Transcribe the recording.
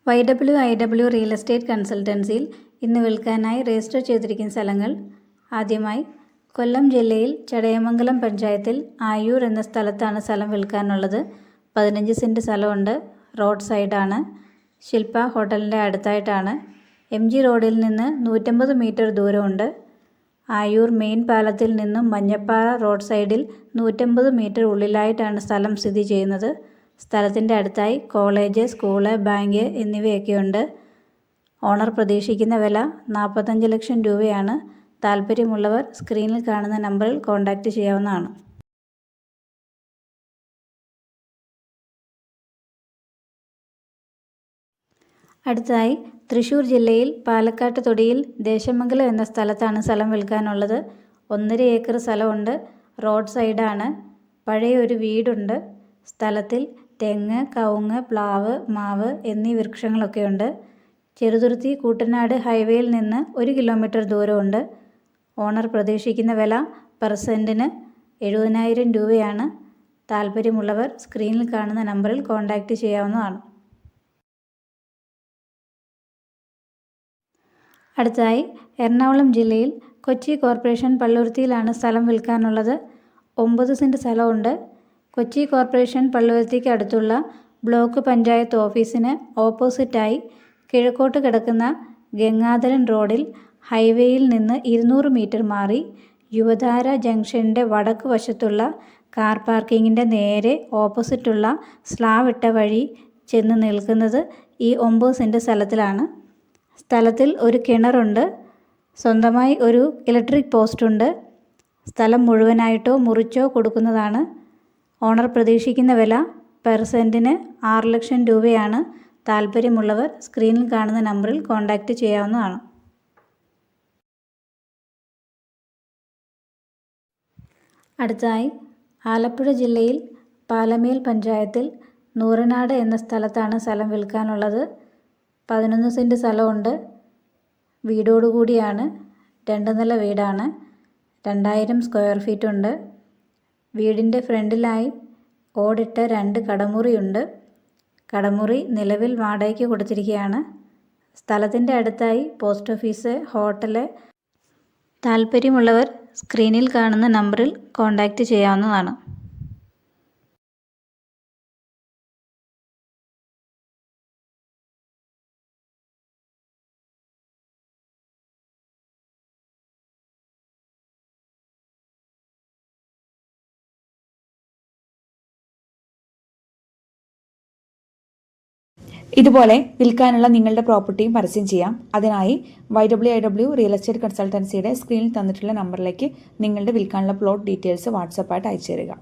YWIW real estate കൺസൾട്ടൻസിയിൽ ഇന്ന് വിൽക്കാനായി register ചെയ്തിരിക്കുന്ന സ്ഥലങ്ങൾ. ആദ്യമായി കൊല്ലം ജില്ലയിൽ ചടയമംഗലം പഞ്ചായത്തിൽ ആയൂർ എന്ന സ്ഥലത്താണ് സ്ഥലം വിൽക്കാനുള്ളത്. 15 സെൻറ്റ് സ്ഥലമുണ്ട്. റോഡ് സൈഡാണ്. ശില്പ ഹോട്ടലിൻ്റെ അടുത്തായിട്ടാണ്. MG റോഡിൽ നിന്ന് 150 മീറ്റർ ദൂരമുണ്ട്. ആയൂർ മെയിൻ പാലത്തിൽ നിന്നും മഞ്ഞപ്പാറ റോഡ് സൈഡിൽ 150 മീറ്റർ ഉള്ളിലായിട്ടാണ് സ്ഥലം സ്ഥിതി ചെയ്യുന്നത്. സ്ഥലത്തിൻ്റെ അടുത്തായി കോളേജ്, സ്കൂള്, ബാങ്ക് എന്നിവയൊക്കെയുണ്ട്. ഓണർ പ്രതീക്ഷിക്കുന്ന വില 45 ലക്ഷം രൂപയാണ്. താല്പര്യമുള്ളവർ സ്ക്രീനിൽ കാണുന്ന നമ്പറിൽ കോൺടാക്റ്റ് ചെയ്യാവുന്നതാണ്. അടുത്തതായി തൃശ്ശൂർ ജില്ലയിൽ പാലക്കാട്ട് തൊടിയിൽ ദേശമംഗലം എന്ന സ്ഥലത്താണ് സ്ഥലം വിൽക്കാനുള്ളത്. 1.5 ഏക്കർ സ്ഥലമുണ്ട്. റോഡ് സൈഡാണ്. പഴയ ഒരു വീടുണ്ട്. സ്ഥലത്തിൽ തെങ്ങ്, കവുങ്ങ്, പ്ലാവ്, മാവ് എന്നീ വൃക്ഷങ്ങളൊക്കെയുണ്ട്. ചെറുതുരുത്തി കൂട്ടനാട് ഹൈവേയിൽ നിന്ന് 1 കിലോമീറ്റർ ദൂരമുണ്ട്. ഓണർ പ്രതീക്ഷിക്കുന്ന വില പെർ സെൻറ്റിന് 70,000 രൂപയാണ്. താല്പര്യമുള്ളവർ സ്ക്രീനിൽ കാണുന്ന നമ്പറിൽ കോൺടാക്റ്റ് ചെയ്യാവുന്നതാണ്. അടുത്തതായി എറണാകുളം ജില്ലയിൽ കൊച്ചി കോർപ്പറേഷൻ പള്ളുരുത്തിയിലാണ് സ്ഥലം വിൽക്കാനുള്ളത്. 9 സെൻറ്റ് സ്ഥലമുണ്ട്. കൊച്ചി കോർപ്പറേഷൻ പള്ളുരുത്തിക്ക് അടുത്തുള്ള ബ്ലോക്ക് പഞ്ചായത്ത് ഓഫീസിന് ഓപ്പോസിറ്റായി കിഴക്കോട്ട് കിടക്കുന്ന ഗംഗാധരൻ റോഡിൽ ഹൈവേയിൽ നിന്ന് 200 മീറ്റർ മാറി യുവധാര ജംഗ്ഷൻ്റെ വടക്ക് വശത്തുള്ള കാർ പാർക്കിങ്ങിൻ്റെ നേരെ ഓപ്പോസിറ്റുള്ള സ്ലാബ് ഇട്ട വഴി ചെന്ന് നിൽക്കുന്നത് ഈ 9 സെൻറ്റ് സ്ഥലത്തിലാണ്. സ്ഥലത്തിൽ ഒരു കിണറുണ്ട്. സ്വന്തമായി ഒരു ഇലക്ട്രിക് പോസ്റ്റുണ്ട്. സ്ഥലം മുഴുവനായിട്ടോ മുറിച്ചോ കൊടുക്കുന്നതാണ്. ഓണർ പ്രതീക്ഷിക്കുന്ന വില പെർ സെൻറ്റിന് 6 ലക്ഷം രൂപയാണ്. താല്പര്യമുള്ളവർ സ്ക്രീനിൽ കാണുന്ന നമ്പറിൽ കോൺടാക്റ്റ് ചെയ്യാവുന്നതാണ്. അടുത്തതായി ആലപ്പുഴ ജില്ലയിൽ പാലമേൽ പഞ്ചായത്തിൽ നൂറനാട് എന്ന സ്ഥലത്താണ് സ്ഥലം വിൽക്കാനുള്ളത്. 11 സെൻറ്റ് സ്ഥലമുണ്ട്. വീടോടുകൂടിയാണ്. 2 നില വീടാണ്. 2000 സ്ക്വയർ ഫീറ്റ് ഉണ്ട്. വീടിൻ്റെ ഫ്രണ്ടിലായി ഓടിട്ട 2 കടമുറിയുണ്ട്. കടമുറി നിലവിൽ വാടകയ്ക്ക് കൊടുത്തിരിക്കുകയാണ്. സ്ഥലത്തിൻ്റെ അടുത്തായി പോസ്റ്റ് ഓഫീസ്, ഹോട്ടല്. താല്പര്യമുള്ളവർ സ്ക്രീനിൽ കാണുന്ന നമ്പറിൽ കോൺടാക്റ്റ് ചെയ്യാവുന്നതാണ്. ഇതുപോലെ വിൽക്കാനുള്ള നിങ്ങളുടെ പ്രോപ്പർട്ടിയും പരസ്യം ചെയ്യാം. അതിനായി YWIW റിയൽ എസ്റ്റേറ്റ് കൺസൾട്ടൻസിയുടെ സ്ക്രീനിൽ തന്നിട്ടുള്ള നമ്പറിലേക്ക് നിങ്ങളുടെ വിൽക്കാനുള്ള പ്ലോട്ട് ഡീറ്റെയിൽസ് വാട്സാപ്പായിട്ട് അയച്ചു തരിക.